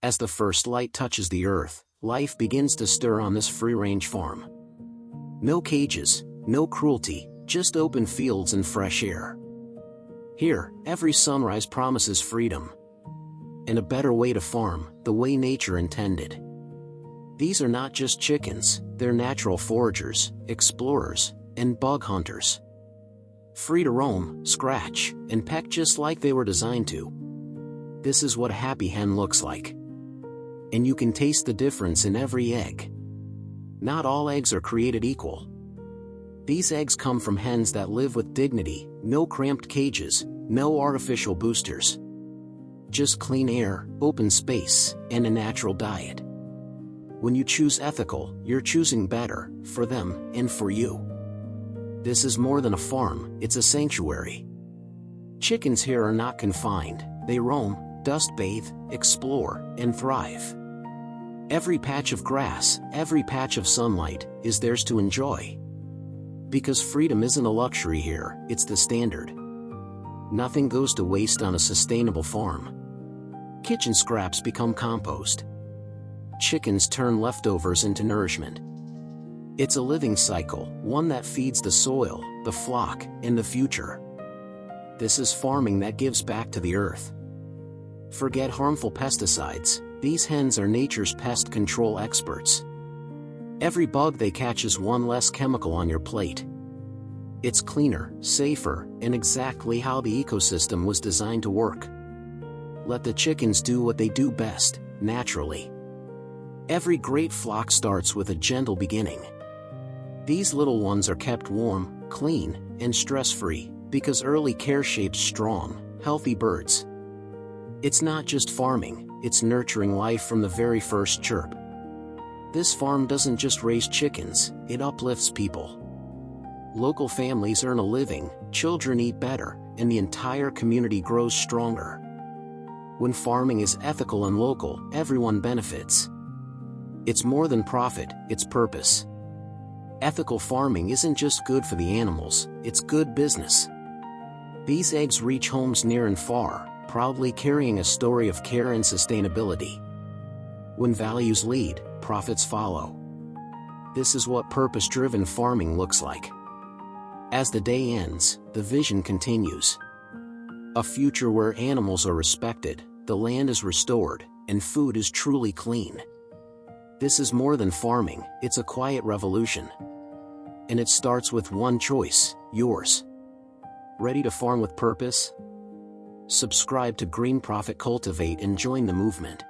As the first light touches the earth, life begins to stir on this free-range farm. No cages, no cruelty, just open fields and fresh air. Here, every sunrise promises freedom. And a better way to farm, the way nature intended. These are not just chickens, they're natural foragers, explorers, and bug hunters. Free to roam, scratch, and peck just like they were designed to. This is what a happy hen looks like. And you can taste the difference in every egg. Not all eggs are created equal. These eggs come from hens that live with dignity, no cramped cages, no artificial boosters. Just clean air, open space, and a natural diet. When you choose ethical, you're choosing better, for them, and for you. This is more than a farm, it's a sanctuary. Chickens here are not confined, they roam, dust bathe, explore, and thrive. Every patch of grass, every patch of sunlight, is theirs to enjoy. Because freedom isn't a luxury here, it's the standard. Nothing goes to waste on a sustainable farm. Kitchen scraps become compost. Chickens turn leftovers into nourishment. It's a living cycle, one that feeds the soil, the flock, and the future. This is farming that gives back to the earth. Forget harmful pesticides, these hens are nature's pest control experts. Every bug they catch is one less chemical on your plate. It's cleaner, safer, and exactly how the ecosystem was designed to work. Let the chickens do what they do best, naturally. Every great flock starts with a gentle beginning. These little ones are kept warm, clean, and stress-free, because early care shapes strong, healthy birds. It's not just farming, it's nurturing life from the very first chirp. This farm doesn't just raise chickens, it uplifts people. Local families earn a living, children eat better, and the entire community grows stronger. When farming is ethical and local, everyone benefits. It's more than profit, it's purpose. Ethical farming isn't just good for the animals, it's good business. These eggs reach homes near and far, proudly carrying a story of care and sustainability. When values lead, profits follow. This is what purpose-driven farming looks like. As the day ends, the vision continues. A future where animals are respected, the land is restored, and food is truly clean. This is more than farming, it's a quiet revolution. And it starts with one choice, yours. Ready to farm with purpose? Subscribe to Green Profit Cultivate and join the movement.